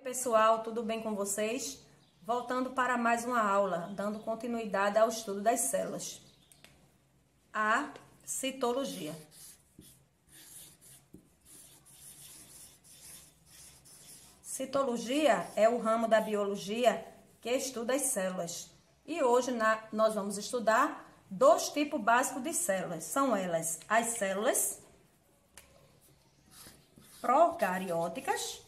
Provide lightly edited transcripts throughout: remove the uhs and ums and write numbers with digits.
Pessoal, tudo bem com vocês? Voltando para mais uma aula, dando continuidade ao estudo das células. A citologia. Citologia é o ramo da biologia que estuda as células. E hoje nós vamos estudar dois tipos básicos de células. São elas as células procarióticas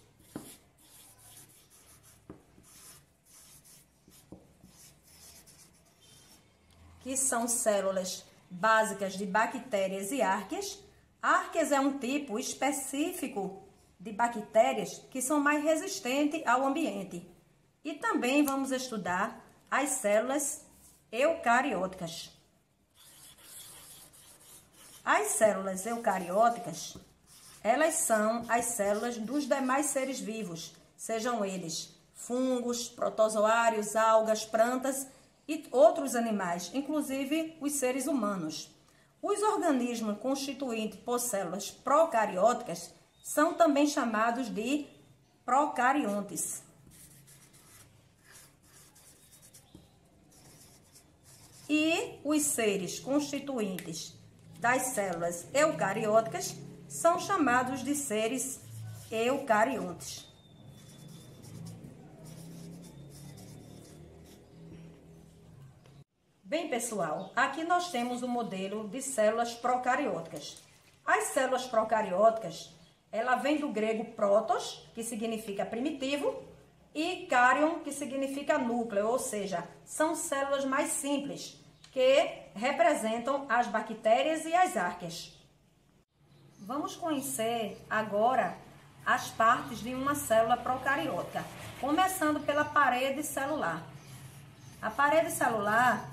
que são células básicas de bactérias e arqueias. Arqueias é um tipo específico de bactérias que são mais resistentes ao ambiente. E também vamos estudar as células eucarióticas. As células eucarióticas, elas são as células dos demais seres vivos, sejam eles fungos, protozoários, algas, plantas e outros animais, inclusive os seres humanos. Os organismos constituídos por células procarióticas são também chamados de procariontes. E os seres constituintes das células eucarióticas são chamados de seres eucariontes. Bem, pessoal, aqui nós temos o modelo de células procarióticas. As células procarióticas, ela vem do grego protos, que significa primitivo, e carion, que significa núcleo, ou seja, são células mais simples, que representam as bactérias e as arqueias. Vamos conhecer agora as partes de uma célula procariótica, começando pela parede celular. A parede celular,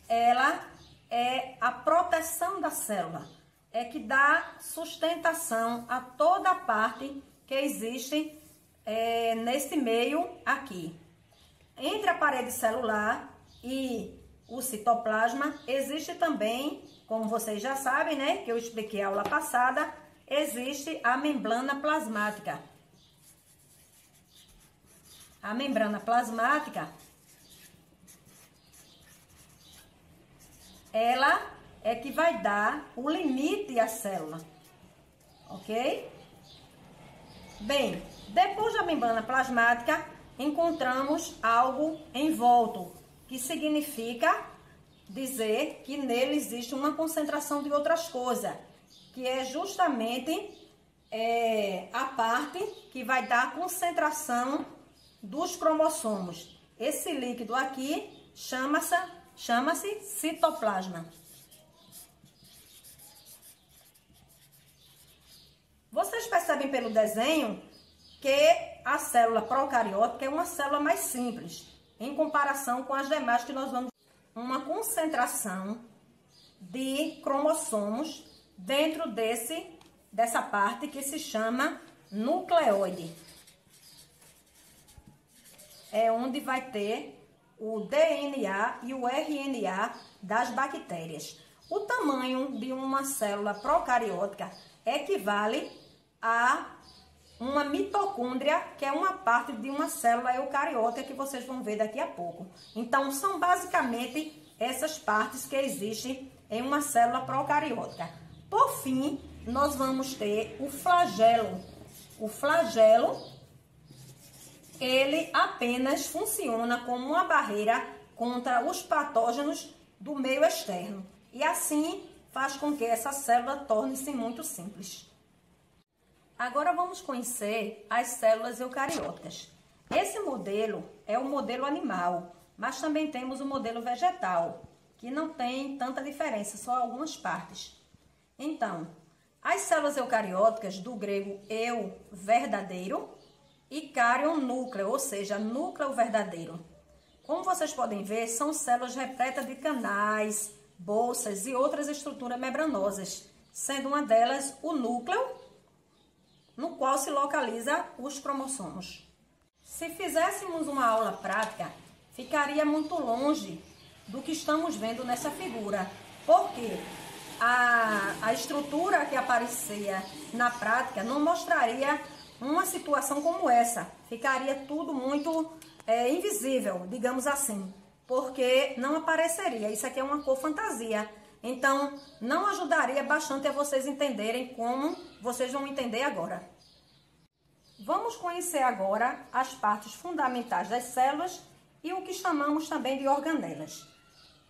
ela é a proteção da célula, é que dá sustentação a toda a parte que existe nesse meio aqui. Entre a parede celular e o citoplasma, existe também, como vocês já sabem, né, que eu expliquei a aula passada, existe a membrana plasmática. A membrana plasmática, ela é que vai dar o limite à célula, ok? Bem, depois da membrana plasmática, encontramos algo em volta, que significa dizer que nele existe uma concentração de outras coisas, que é justamente a parte que vai dar a concentração dos cromossomos. Esse líquido aqui chama-se citoplasma. Vocês percebem pelo desenho que a célula procariótica é uma célula mais simples, em comparação com as demais que nós vamos ver. Uma concentração de cromossomos dentro dessa parte que se chama nucleoide. É onde vai ter o DNA e o RNA das bactérias. O tamanho de uma célula procariótica equivale a uma mitocôndria, que é uma parte de uma célula eucariótica que vocês vão ver daqui a pouco. Então, são basicamente essas partes que existem em uma célula procariótica. Por fim, nós vamos ter o flagelo. O flagelo, ele apenas funciona como uma barreira contra os patógenos do meio externo. E assim faz com que essa célula torne-se muito simples. Agora vamos conhecer as células eucarióticas. Esse modelo é o modelo animal, mas também temos o modelo vegetal, que não tem tanta diferença, só algumas partes. Então, as células eucarióticas, do grego eu, verdadeiro, e carion, núcleo, ou seja, núcleo verdadeiro. Como vocês podem ver, são células repletas de canais, bolsas e outras estruturas membranosas, sendo uma delas o núcleo, no qual se localiza os cromossomos. Se fizéssemos uma aula prática, ficaria muito longe do que estamos vendo nessa figura. Porque a estrutura que aparecia na prática não mostraria uma situação como essa. Ficaria tudo muito invisível, digamos assim, porque não apareceria. Isso aqui é uma cor fantasia. Então, não ajudaria bastante a vocês entenderem como vocês vão entender agora. Vamos conhecer agora as partes fundamentais das células e o que chamamos também de organelas.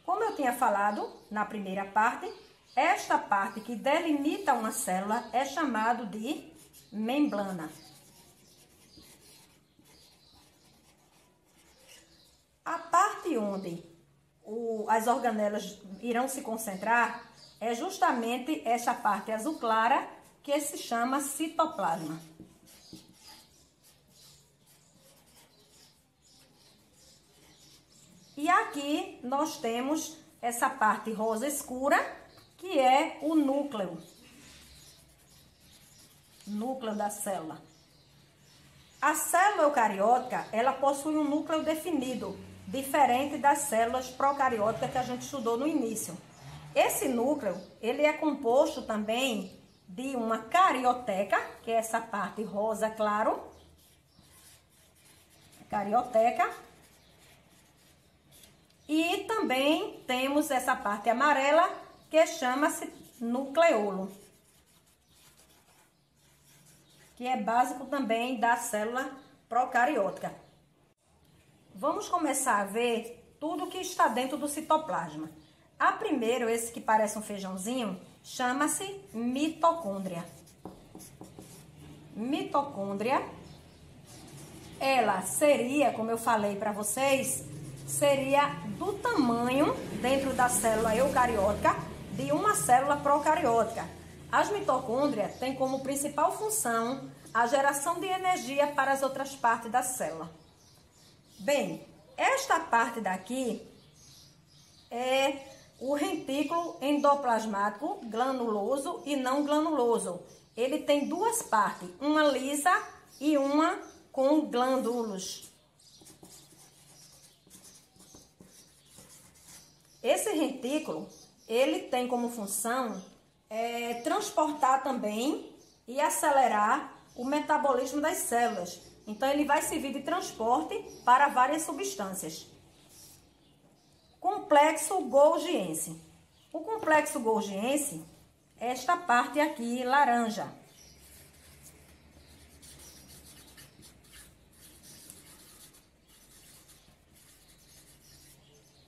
Como eu tinha falado na primeira parte, esta parte que delimita uma célula é chamado de membrana. A parte onde as organelas irão se concentrar é justamente essa parte azul clara que se chama citoplasma. E aqui nós temos essa parte rosa escura, que é o núcleo da célula. A célula eucariótica, ela possui um núcleo definido, diferente das células procarióticas que a gente estudou no início. Esse núcleo, ele é composto também de uma carioteca, que é essa parte rosa claro, carioteca. E também temos essa parte amarela, que chama-se nucleolo, que é básico também da célula procariótica. Vamos começar a ver tudo que está dentro do citoplasma. A primeiro, esse que parece um feijãozinho, chama-se mitocôndria. Mitocôndria, ela seria, como eu falei para vocês, seria do tamanho dentro da célula eucariótica de uma célula procariótica. As mitocôndrias têm como principal função a geração de energia para as outras partes da célula. Bem, esta parte daqui é o retículo endoplasmático glanuloso e não glanuloso. Ele tem duas partes, uma lisa e uma com glândulos. Esse retículo, ele tem como função transportar também e acelerar o metabolismo das células. Então, ele vai servir de transporte para várias substâncias. Complexo golgiense. O complexo golgiense é esta parte aqui, laranja.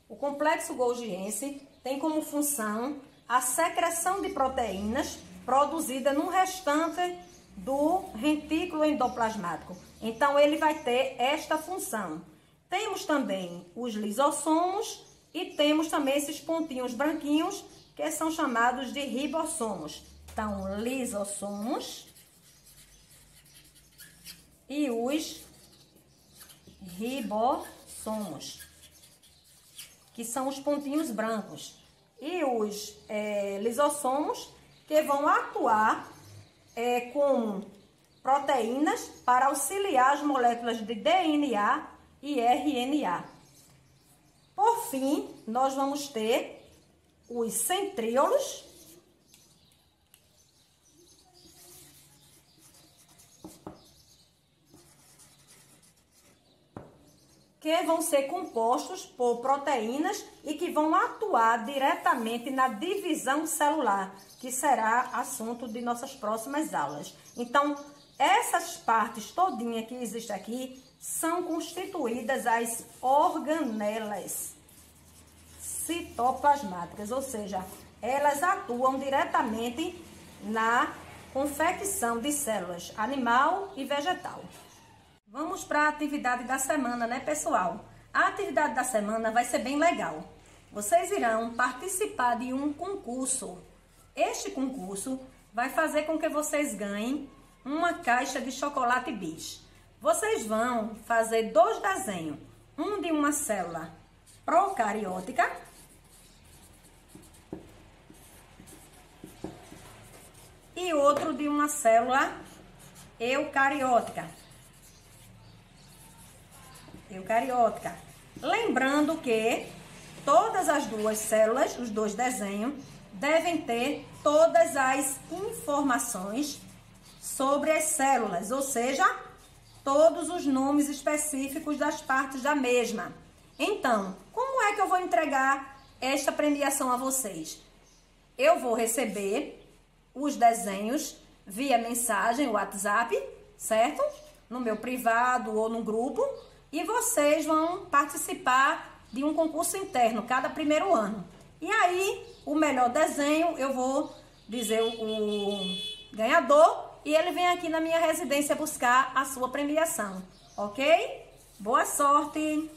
O complexo golgiense tem como função a secreção de proteínas produzida no restante do retículo endoplasmático. Então, ele vai ter esta função. Temos também os lisossomos e temos também esses pontinhos branquinhos que são chamados de ribossomos. Então, lisossomos e os ribossomos, que são os pontinhos brancos. E os lisossomos, que vão atuar como proteínas para auxiliar as moléculas de DNA e RNA. Por fim, nós vamos ter os centríolos, que vão ser compostos por proteínas e que vão atuar diretamente na divisão celular, que será assunto de nossas próximas aulas. Então, essas partes todinhas que existem aqui são constituídas as organelas citoplasmáticas, ou seja, elas atuam diretamente na confecção de células animal e vegetal. Vamos para a atividade da semana, né, pessoal? A atividade da semana vai ser bem legal. Vocês irão participar de um concurso. Este concurso vai fazer com que vocês ganhem uma caixa de chocolate bis. Vocês vão fazer 2 desenhos, um de uma célula procariótica e outro de uma célula eucariótica. Lembrando que todas as duas células, os dois desenhos, devem ter todas as informações sobre as células, ou seja, todos os nomes específicos das partes da mesma. Então, como é que eu vou entregar esta premiação a vocês? Eu vou receber os desenhos via mensagem, WhatsApp, certo? No meu privado ou no grupo. E vocês vão participar de um concurso interno cada primeiro ano. E aí, o melhor desenho, eu vou dizer o ganhador e ele vem aqui na minha residência buscar a sua premiação, ok? Boa sorte!